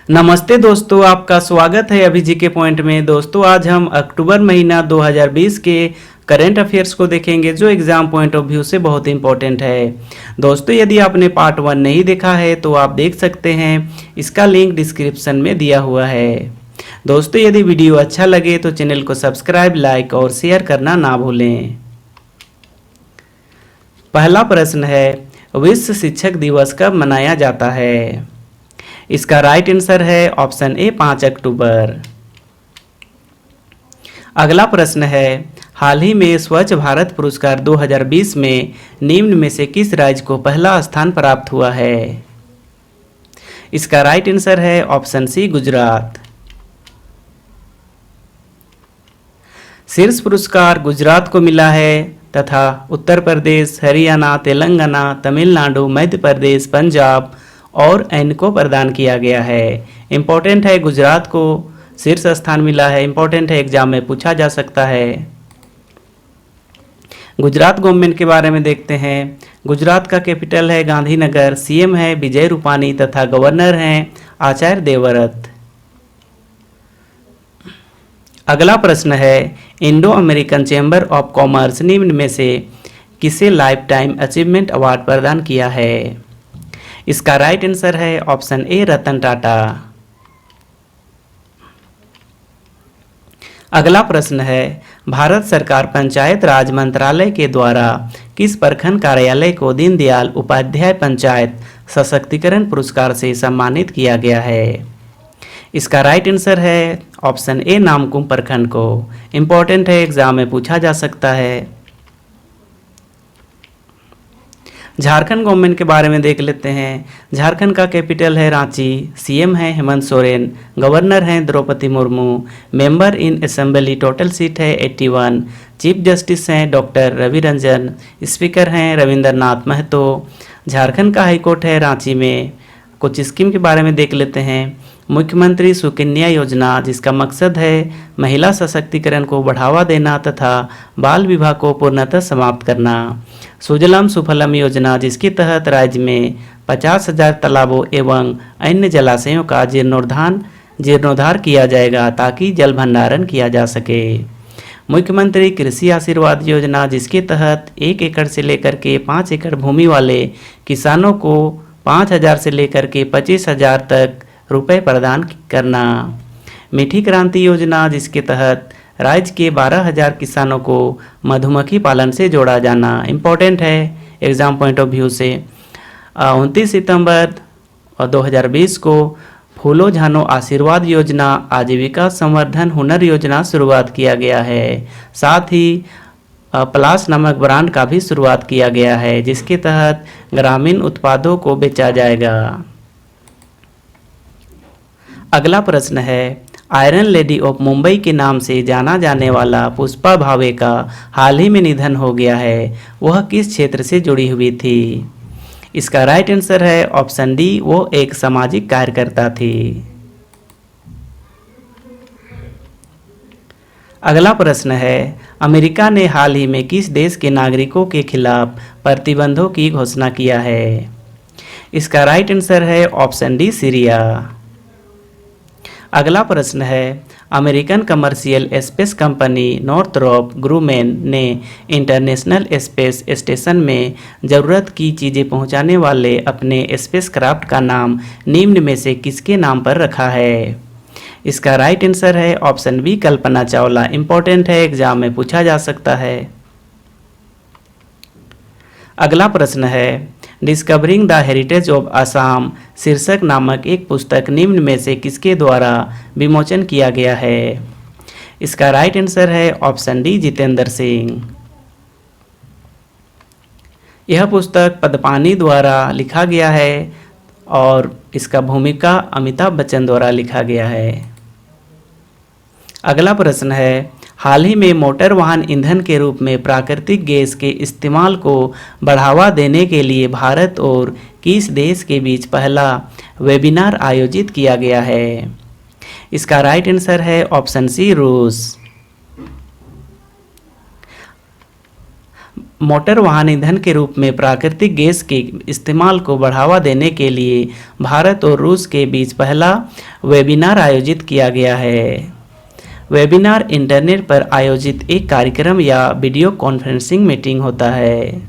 नमस्ते दोस्तों, आपका स्वागत है अभी जीके पॉइंट में। दोस्तों आज हम अक्टूबर महीना 2020 के करंट अफेयर्स को देखेंगे जो एग्जाम पॉइंट ऑफ व्यू से बहुत इंपॉर्टेंट है। दोस्तों यदि आपने पार्ट 1 नहीं देखा है तो आप देख सकते हैं, इसका लिंक डिस्क्रिप्शन में दिया हुआ है। दोस्तों यदि वीडियो अच्छा लगे तो चैनल को सब्सक्राइब, लाइक और शेयर करना ना भूलें। पहला प्रश्न है, विश्व शिक्षक दिवस कब मनाया जाता है? इसका राइट आंसर है ऑप्शन ए 5 अक्टूबर। अगला प्रश्न है, हाल ही में स्वच्छ भारत पुरस्कार 2020 में निम्न में से किस राज्य को पहला स्थान प्राप्त हुआ है? इसका राइट आंसर है ऑप्शन सी गुजरात। शीर्ष पुरस्कार गुजरात को मिला है तथा उत्तर प्रदेश, हरियाणा, तेलंगाना, तमिलनाडु, मध्य प्रदेश, पंजाब और अन्य को प्रदान किया गया है। इम्पोर्टेंट है, गुजरात को शीर्ष स्थान मिला है। इम्पोर्टेंट है, एग्जाम में पूछा जा सकता है। गुजरात गवर्नमेंट के बारे में देखते हैं। गुजरात का कैपिटल है गांधीनगर, सीएम है विजय रूपानी तथा गवर्नर हैं आचार्य देवव्रत। अगला प्रश्न है, Indo American chamber of commerce निम्न में से किसे लाइफ टाइम अचीवमेंट अवार्ड प्रदान किया है? इसका राइट आंसर है ऑप्शन ए रतन टाटा। अगला प्रश्न है, भारत सरकार पंचायत राज मंत्रालय के द्वारा किस प्रखंड कार्यालय को दीनदयाल उपाध्याय पंचायत सशक्तिकरण पुरस्कार से सम्मानित किया गया है? इसका राइट आंसर है ऑप्शन ए नामकुम प्रखंड को। इम्पोर्टेंट है, एग्जाम में पूछा जा सकता है। झारखंड गवर्नमेंट के बारे में देख लेते हैं। झारखंड का कैपिटल है रांची, सीएम है हेमंत सोरेन, गवर्नर हैं Draupadi Murmu, member in assembly total seat है 81, चीफ जस्टिस हैं डॉक्टर रवि रंजन, स्पीकर हैं रविंद्रनाथ महतो। झारखंड का हाईकोर्ट है रांची में। कुछ स्कीम के बारे में देख लेते हैं। मुख्यमंत्री सुकन्या योजना, जिसका मकसद है महिला सशक्तिकरण को बढ़ावा देना तथा बाल विवाह को पूर्णतः समाप्त करना। सुजलाम सुफलम योजना, जिसके तहत राज्य में 50,000 तालाबों एवं अन्य जलाशयों का जीर्णोद्धार किया जाएगा ताकि जल भंडारण किया जा सके। मुख्यमंत्री कृषि आशीर्वाद योजना, जिसके तहत 1 एकड़ से लेकर के 5 एकड़ भूमि वाले किसानों को 5,000 से लेकर के 25,000 तक रुपए प्रदान करना। मीठी क्रांति योजना, जिसके तहत राज्य के 12,000 किसानों को मधुमक्खी पालन से जोड़ा जाना। इम्पोर्टेंट है एग्जाम पॉइंट ऑफ व्यू से। 29 सितंबर 2020 को फूलो झानो आशीर्वाद योजना, आजीविका संवर्धन हुनर योजना शुरुआत किया गया है। साथ ही प्लास नामक ब्रांड का भी शुरुआत किया गया है, जिसके तहत ग्रामीण उत्पादों को बेचा जाएगा। अगला प्रश्न है, आयरन लेडी ऑफ मुंबई के नाम से जाना जाने वाला पुष्पा भावे का हाल ही में निधन हो गया है। वह किस क्षेत्र से जुड़ी हुई थी? इसका राइट आंसर है ऑप्शन डी, वो एक सामाजिक कार्यकर्ता थी। अगला प्रश्न है, अमेरिका ने हाल ही में किस देश के नागरिकों के खिलाफ प्रतिबंधों की घोषणा किया है? इसका राइट आंसर है ऑप्शन डी सीरिया। अगला प्रश्न है, American commercial space company Northrop ग्रूमेन ने इंटरनेशनल स्पेस स्टेशन में ज़रूरत की चीज़ें पहुंचाने वाले अपने स्पेसक्राफ्ट का नाम निम्न में से किसके नाम पर रखा है? इसका राइट आंसर है option B Kalpana Chawla. Important है, एग्जाम में पूछा जा सकता है। अगला प्रश्न है, discovering the heritage of Assam शीर्षक नामक एक पुस्तक निम्न में से किसके द्वारा विमोचन किया गया है? इसका राइट आंसर है ऑप्शन डी जितेंद्र सिंह। यह पुस्तक पद्मानी द्वारा लिखा गया है और इसका भूमिका अमिताभ बच्चन द्वारा लिखा गया है। अगला प्रश्न है, हाल ही में मोटर वाहन ईंधन के रूप में प्राकृतिक गैस के इस्तेमाल को बढ़ावा देने के लिए भारत और किस देश के बीच पहला वेबिनार आयोजित किया गया है? इसका राइट आंसर है ऑप्शन सी रूस। मोटर वाहन ईंधन के रूप में प्राकृतिक गैस के इस्तेमाल को बढ़ावा देने के लिए भारत और रूस के बीच पहला वेबिनार आयोजित किया गया है। वेबिनार इंटरनेट पर आयोजित एक कार्यक्रम या वीडियो कॉन्फ्रेंसिंग मीटिंग होता है।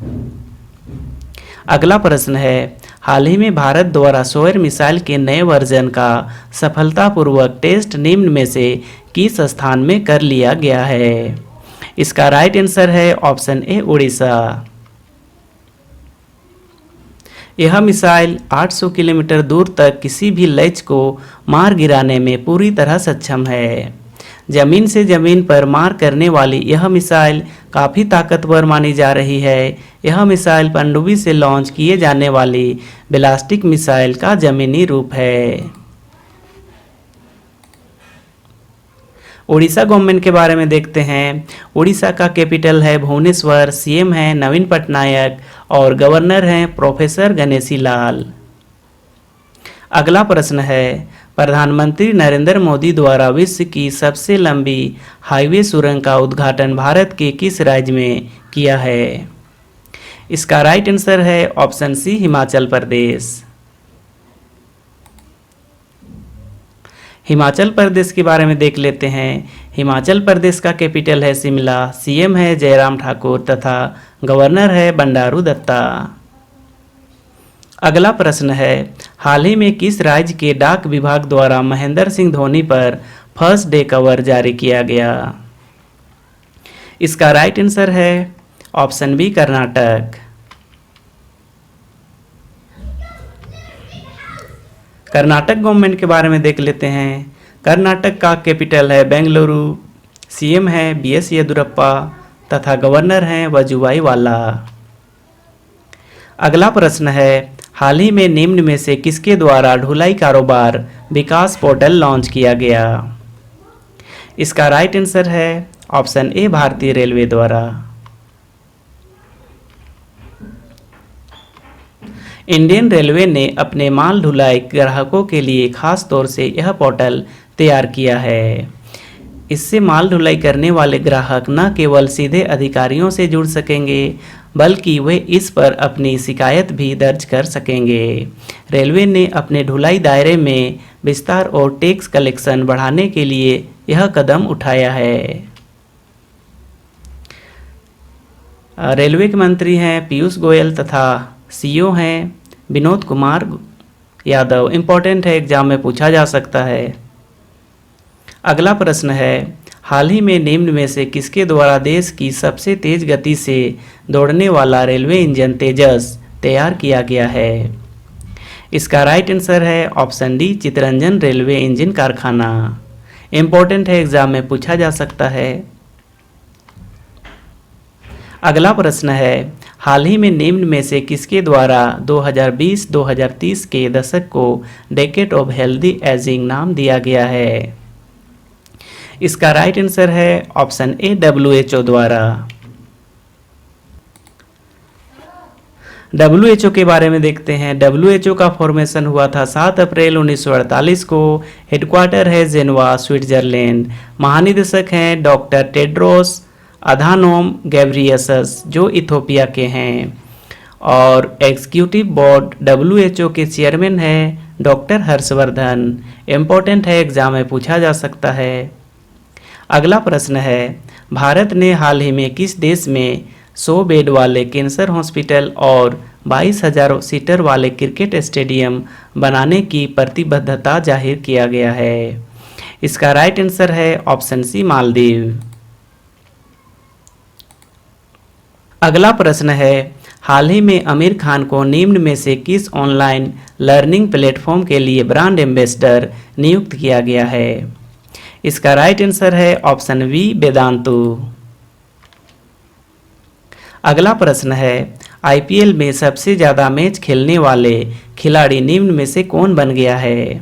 अगला प्रश्न है, हाल ही में भारत द्वारा सोयर मिसाइल के नए वर्जन का सफलतापूर्वक टेस्ट निम्न में से किस स्थान में कर लिया गया है? इसका राइट आंसर है ऑप्शन ए उड़ीसा। यह मिसाइल 800 किलोमीटर दूर तक किसी भी लक्ष्य को मार गिराने में पूरी तरह सक्षम है। जमीन से जमीन पर मार करने वाली यह मिसाइल काफ़ी ताकतवर मानी जा रही है। यह मिसाइल पनडुब्बी से लॉन्च किए जाने वाली बैलिस्टिक मिसाइल का जमीनी रूप है। उड़ीसा गवर्नमेंट के बारे में देखते हैं। उड़ीसा का कैपिटल है भुवनेश्वर, सीएम है नवीन पटनायक और गवर्नर हैं प्रोफेसर गणेशी लाल। अगला प्रश्न है, प्रधानमंत्री नरेंद्र मोदी द्वारा विश्व की सबसे लंबी हाईवे सुरंग का उद्घाटन भारत के किस राज्य में किया है? इसका राइट आंसर है ऑप्शन सी हिमाचल प्रदेश। हिमाचल प्रदेश के बारे में देख लेते हैं। हिमाचल प्रदेश का कैपिटल है शिमला, सीएम है जयराम ठाकुर तथा गवर्नर है बंडारू दत्ता। अगला प्रश्न है, हाल ही में किस राज्य के डाक विभाग द्वारा महेंद्र सिंह धोनी पर फर्स्ट डे कवर जारी किया गया? इसका राइट आंसर है option B Karnataka. Karnataka government के बारे में देख लेते हैं। कर्नाटक का कैपिटल है बेंगलुरु, सीएम है बीएस येदियुरप्पा तथा गवर्नर हैं वजुभाई वाला। अगला प्रश्न है, हाल ही में निम्न में से किसके द्वारा ढुलाई कारोबार विकास पोर्टल लॉन्च किया गया? इसका राइट आंसर है ऑप्शन ए भारतीय रेलवे द्वारा। इंडियन रेलवे ने अपने माल ढुलाई ग्राहकों के लिए खास तौर से यह पोर्टल तैयार किया है। इससे माल ढुलाई करने वाले ग्राहक न केवल सीधे अधिकारियों से जुड़ सकेंगे बल्कि वे इस पर अपनी शिकायत भी दर्ज कर सकेंगे। रेलवे ने अपने ढुलाई दायरे में विस्तार और टैक्स कलेक्शन बढ़ाने के लिए यह कदम उठाया है। रेलवे के मंत्री हैं पीयूष गोयल तथा सीईओ हैं विनोद कुमार यादव। इम्पोर्टेंट है, एग्जाम में पूछा जा सकता है। अगला प्रश्न है, हाल ही में निम्न में से किसके द्वारा देश की सबसे तेज गति से दौड़ने वाला रेलवे इंजन तेजस तैयार किया गया है? इसका राइट आंसर है option D Chittaranjan railway engine कारखाना। इम्पोर्टेंट है, एग्जाम में पूछा जा सकता है। अगला प्रश्न है, हाल ही में निम्न में से किसके द्वारा 2020-2030 के दशक को डेकेड ऑफ हेल्दी एजिंग नाम दिया गया है? इसका राइट आंसर है ऑप्शन ए WHO द्वारा। WHO के बारे में देखते हैं। WHO का फॉर्मेशन हुआ था 7 अप्रैल 1948 को। हेडक्वार्टर है जेनेवा, स्विट्जरलैंड। महानिदेशक हैं डॉक्टर टेड्रोस अधानोम गैब्रियसस जो इथोपिया के हैं। और एग्जीक्यूटिव बोर्ड WHO के चेयरमैन है डॉक्टर हर्षवर्धन। इम्पोर्टेंट है, एग्जाम में पूछा जा सकता है। अगला प्रश्न है, भारत ने हाल ही में किस देश में 100 बेड वाले कैंसर हॉस्पिटल और 22,000 सीटर वाले क्रिकेट स्टेडियम बनाने की प्रतिबद्धता जाहिर किया गया है? इसका राइट आंसर है ऑप्शन सी मालदीव। अगला प्रश्न है, हाल ही में आमिर खान को निम्न में से किस ऑनलाइन लर्निंग प्लेटफॉर्म के लिए ब्रांड एम्बेसडर नियुक्त किया गया है? इसका राइट आंसर है ऑप्शन बी वेदांतु। अगला प्रश्न है, IPL में सबसे ज़्यादा मैच खेलने वाले खिलाड़ी निम्न में से कौन बन गया है?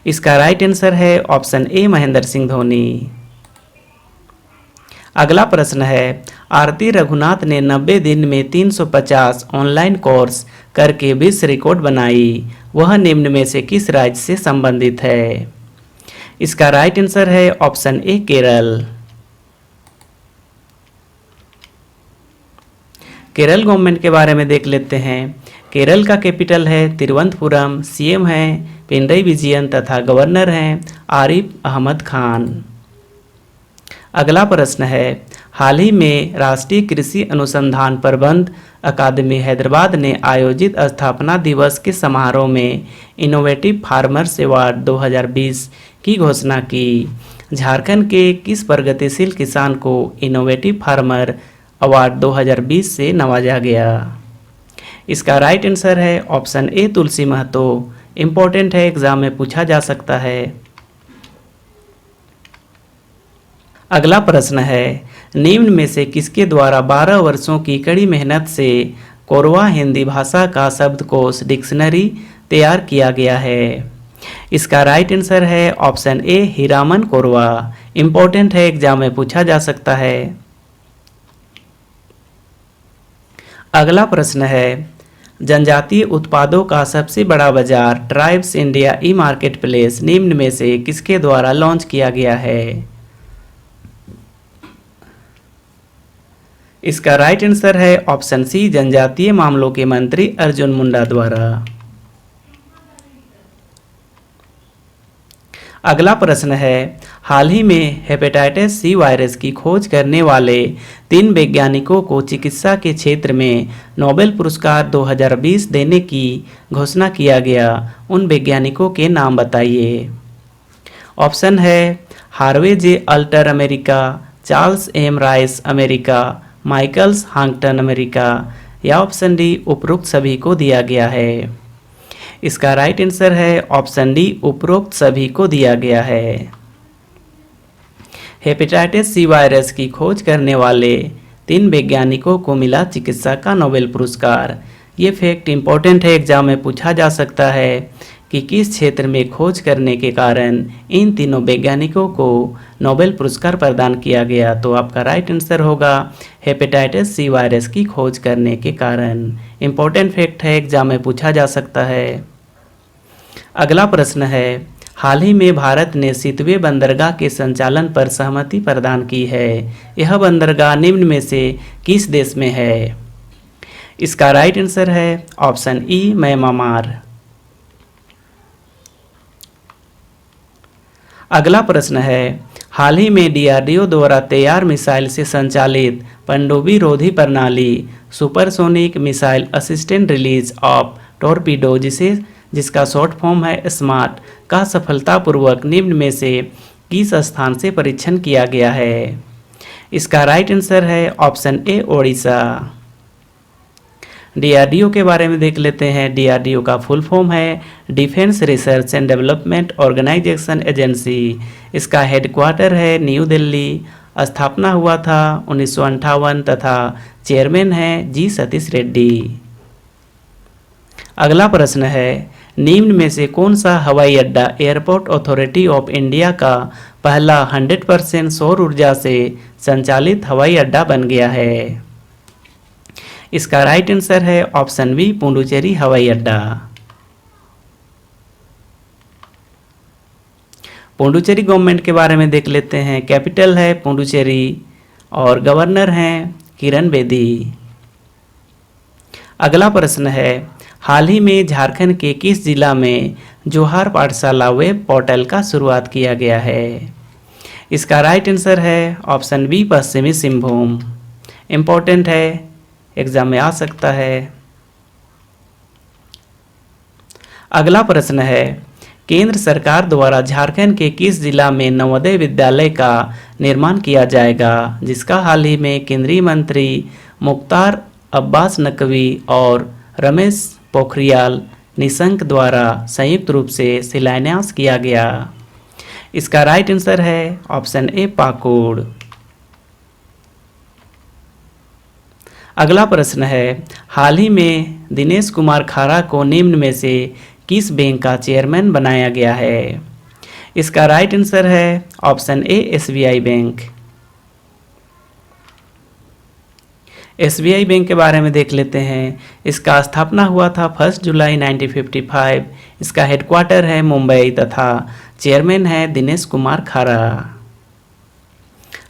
इसका राइट आंसर है ऑप्शन ए महेंद्र सिंह धोनी। अगला प्रश्न है, आरती रघुनाथ ने 90 दिन में 350 ऑनलाइन कोर्स करके विश्व रिकॉर्ड बनाई। वह निम्न में से किस राज्य से संबंधित है? इसका राइट आंसर है ऑप्शन ए केरल। केरल गवर्नमेंट के बारे में देख लेते हैं। केरल का कैपिटल है तिरुवनंतपुरम, सीएम है पिनरई विजयन तथा गवर्नर हैं आरिफ अहमद खान। अगला प्रश्न है, हाल ही में राष्ट्रीय कृषि अनुसंधान प्रबंध अकादमी हैदराबाद ने आयोजित स्थापना दिवस के समारोह में इनोवेटिव फार्मर्स अवार्ड 2020 की घोषणा की। झारखंड के किस प्रगतिशील किसान को इनोवेटिव फार्मर अवार्ड 2020 से नवाजा गया? इसका राइट आंसर है option A Tulsi Mahato. Important है, एग्जाम में पूछा जा सकता है। अगला प्रश्न है, निम्न में से किसके द्वारा 12 वर्षों की कड़ी मेहनत से कोरवा हिंदी भाषा का शब्दकोश डिक्शनरी तैयार किया गया है? इसका राइट आंसर है ऑप्शन ए हीरामन कोरवा। इम्पोर्टेंट है, एग्जाम में पूछा जा सकता है। अगला प्रश्न है, जनजातीय उत्पादों का सबसे बड़ा बाजार ट्राइब्स इंडिया ई मार्केट प्लेस निम्न में से किसके द्वारा लॉन्च किया गया है? इसका राइट आंसर है ऑप्शन सी जनजातीय मामलों के मंत्री अर्जुन मुंडा द्वारा। अगला प्रश्न है, हाल ही में हेपेटाइटिस सी वायरस की खोज करने वाले 3 वैज्ञानिकों को चिकित्सा के क्षेत्र में नोबेल पुरस्कार 2020 देने की घोषणा किया गया। उन वैज्ञानिकों के नाम बताइए। ऑप्शन है Harvey J Alter America, Charles M Rice America, Michaels Houghton America, या ऑप्शन डी उपरोक्त सभी को दिया गया है। इसका राइट आंसर है ऑप्शन डी उपरोक्त सभी को दिया गया है। हेपेटाइटिस सी वायरस की खोज करने वाले 3 वैज्ञानिकों को मिला चिकित्सा का नोबेल पुरस्कार। ये फैक्ट इंपॉर्टेंट है, एग्जाम में पूछा जा सकता है कि किस क्षेत्र में खोज करने के कारण इन तीनों वैज्ञानिकों को नोबेल पुरस्कार प्रदान किया गया। तो आपका राइट आंसर होगा हेपेटाइटिस सी वायरस की खोज करने के कारण। इंपॉर्टेंट फैक्ट है, एग्जाम में पूछा जा सकता है। अगला प्रश्न है, हाल ही में भारत ने सितवे बंदरगाह के संचालन पर सहमति प्रदान की है। यह बंदरगाह निम्न में से किस देश में है? इसका राइट आंसर है ऑप्शन ई म्यांमार। अगला प्रश्न है, हाल ही में डीआरडीओ द्वारा तैयार मिसाइल से संचालित पनडुब्बी रोधी प्रणाली supersonic missile assistant release of torpedo जिसका शॉर्ट फॉर्म है स्मार्ट का सफलतापूर्वक निम्न में से किस स्थान से परीक्षण किया गया है? इसका राइट आंसर है ऑप्शन ए ओडिशा। डीआरडीओ के बारे में देख लेते हैं। डीआरडीओ का फुल फॉर्म है defence research and development organisation agency. इसका हेडक्वार्टर है न्यू दिल्ली। स्थापना हुआ था 1958 तथा चेयरमैन है जी सतीश रेड्डी। अगला प्रश्न है, निम्न में से कौन सा हवाई अड्डा एयरपोर्ट अथॉरिटी ऑफ इंडिया का पहला 100% सौर ऊर्जा से संचालित हवाई अड्डा बन गया है? इसका राइट आंसर है ऑप्शन बी पुडुचेरी हवाई अड्डा। पुडुचेरी गवर्नमेंट के बारे में देख लेते हैं। कैपिटल है पुडुचेरी और गवर्नर हैं किरण बेदी। अगला प्रश्न है, हाल ही में झारखंड के किस जिला में जोहार पाठशाला वेब पोर्टल का शुरुआत किया गया है? इसका राइट आंसर है ऑप्शन बी पश्चिमी सिंहभूम। इम्पोर्टेंट है, एग्जाम में आ सकता है। अगला प्रश्न है, केंद्र सरकार द्वारा झारखंड के किस जिला में नवोदय विद्यालय का निर्माण किया जाएगा, जिसका हाल ही में केंद्रीय मंत्री मुख्तार अब्बास नकवी और रमेश पोखरियाल निशंक द्वारा संयुक्त रूप से शिलान्यास किया गया? इसका राइट आंसर है ऑप्शन ए पाकुड़। अगला प्रश्न है, हाल ही में दिनेश कुमार खारा को निम्न में से किस बैंक का चेयरमैन बनाया गया है? इसका राइट आंसर है ऑप्शन ए एसबीआई बैंक। एसबीआई बैंक के बारे में देख लेते हैं। इसका स्थापना हुआ था 1 जुलाई 1955। इसका हेडक्वार्टर है मुंबई तथा चेयरमैन है दिनेश कुमार खारा।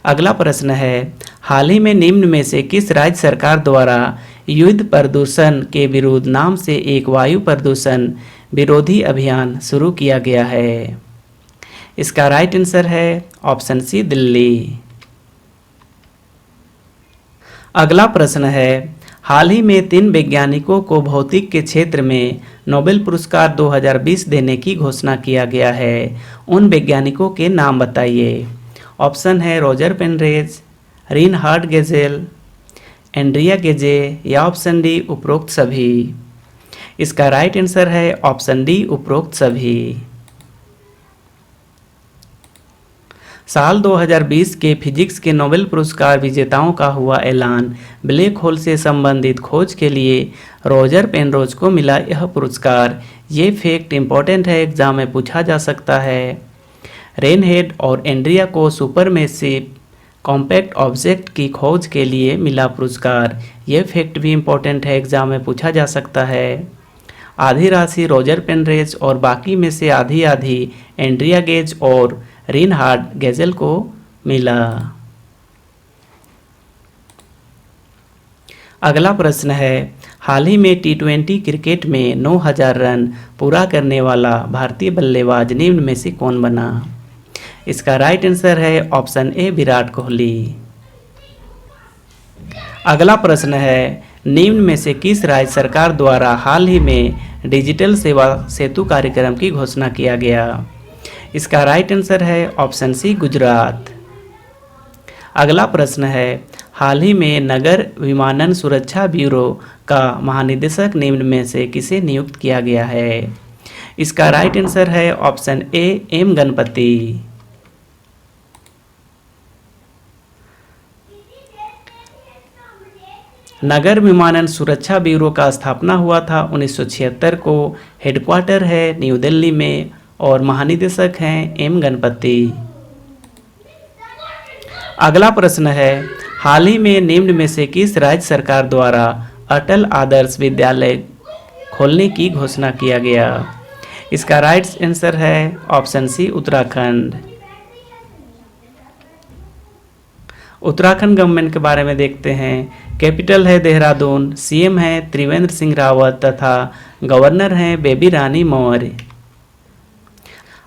अगला प्रश्न है, हाल ही में निम्न में से किस राज्य सरकार द्वारा युद्ध प्रदूषण के विरुद्ध नाम से एक वायु प्रदूषण विरोधी अभियान शुरू किया गया है। इसका राइट आंसर है ऑप्शन सी दिल्ली। अगला प्रश्न है, हाल ही में 3 वैज्ञानिकों को भौतिक के क्षेत्र में नोबेल पुरस्कार 2020 देने की घोषणा किया गया है। उन वैज्ञानिकों के नाम बताइए। ऑप्शन है रॉजर पेनरोज, रिनहार्ड गेजेल, एंड्रिया गेजे या ऑप्शन डी उपरोक्त सभी। इसका राइट आंसर है ऑप्शन डी उपरोक्त सभी। साल 2020 के फिजिक्स के नोबेल पुरस्कार विजेताओं का हुआ ऐलान। ब्लैक होल से संबंधित खोज के लिए रॉजर पेनरोज को मिला यह पुरस्कार। ये फैक्ट इम्पोर्टेंट है, एग्जाम में पूछा जा सकता है। रेनहेड और एंड्रिया को सुपरमैसिव कॉम्पैक्ट ऑब्जेक्ट की खोज के लिए मिला पुरस्कार। ये फैक्ट भी इम्पोर्टेंट है, एग्जाम में पूछा जा सकता है। आधी राशि रॉजर पेनरोज और बाकी में से आधी आधी एंड्रिया गेज और रिनहार्ड गेजेल को मिला। अगला प्रश्न है, हाल ही में T20 क्रिकेट में 9000 रन पूरा करने वाला भारतीय बल्लेबाज निम्न में से कौन बना। इसका राइट आंसर है ऑप्शन ए विराट कोहली। अगला प्रश्न है, निम्न में से किस राज्य सरकार द्वारा हाल ही में डिजिटल सेवा सेतु कार्यक्रम की घोषणा किया गया। इसका राइट आंसर है ऑप्शन सी गुजरात। अगला प्रश्न है, हाल ही में नगर विमानन सुरक्षा ब्यूरो का महानिदेशक निम्न में से किसे नियुक्त किया गया है। इसका राइट आंसर है ऑप्शन ए एम गणपति। नगर विमानन सुरक्षा ब्यूरो का स्थापना हुआ था 1976 को। हेडक्वार्टर है न्यू दिल्ली में और महानिदेशक हैं एम गणपति। अगला प्रश्न है, हाल ही में निम्न में से किस राज्य सरकार द्वारा अटल आदर्श विद्यालय खोलने की घोषणा किया गया। इसका राइट आंसर है option C Uttarakhand. Uttarakhand government के बारे में देखते हैं। कैपिटल है देहरादून, सीएम है त्रिवेंद्र सिंह रावत तथा गवर्नर हैं बेबी रानी मौर्य।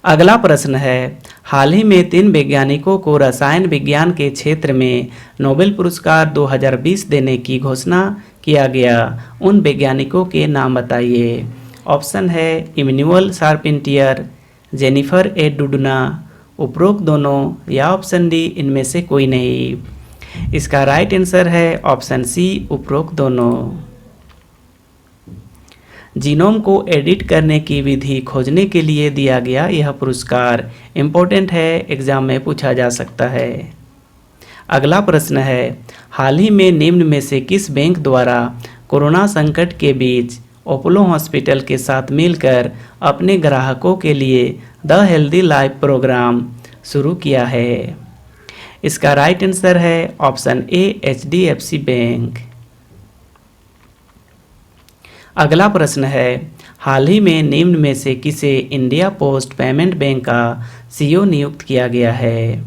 अगला प्रश्न है, हाल ही में 3 वैज्ञानिकों को रसायन विज्ञान के क्षेत्र में नोबेल पुरस्कार 2020 देने की घोषणा किया गया। उन वैज्ञानिकों के नाम बताइए। ऑप्शन है इमैनुअल शार्पेंटियर, जेनिफर ए डुडना, उपरोक्त दोनों या ऑप्शन डी इनमें से कोई नहीं। इसका राइट आंसर है ऑप्शन सी उपरोक्त दोनों। जीनोम को एडिट करने की विधि खोजने के लिए दिया गया यह पुरस्कार इम्पोर्टेंट है, एग्जाम में पूछा जा सकता है। अगला प्रश्न है, हाल ही में निम्न में से किस बैंक द्वारा कोरोना संकट के बीच अपोलो हॉस्पिटल के साथ मिलकर अपने ग्राहकों के लिए द हेल्दी लाइफ प्रोग्राम शुरू किया है। इसका राइट आंसर है ऑप्शन ए HDFC बैंक। अगला प्रश्न है, हाल ही में निम्न में से किसे इंडिया पोस्ट पेमेंट बैंक का CEO नियुक्त किया गया है।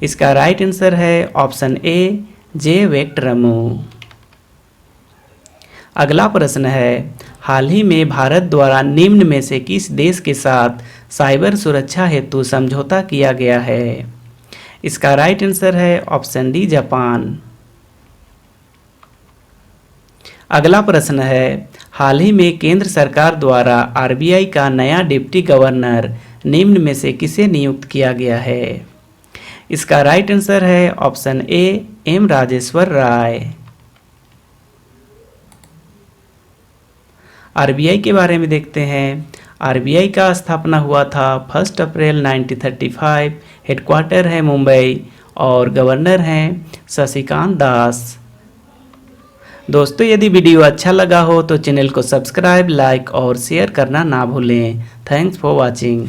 इसका राइट आंसर है ऑप्शन ए जे वेंकटरमू। अगला प्रश्न है, हाल ही में भारत द्वारा निम्न में से किस देश के साथ साइबर सुरक्षा हेतु समझौता किया गया है। इसका राइट आंसर है ऑप्शन डी जापान। अगला प्रश्न है, हाल ही में केंद्र सरकार द्वारा RBI का नया डिप्टी गवर्नर निम्न में से किसे नियुक्त किया गया है। इसका राइट आंसर है option A M Rajeshwar Rai. RBI के बारे में देखते हैं। RBI का स्थापना हुआ था 1 अप्रैल 1935। हेडक्वार्टर है मुंबई और गवर्नर हैं शशिकांत दास। दोस्तों, यदि वीडियो अच्छा लगा हो तो चैनल को सब्सक्राइब, लाइक और शेयर करना ना भूलें। Thanks for watching.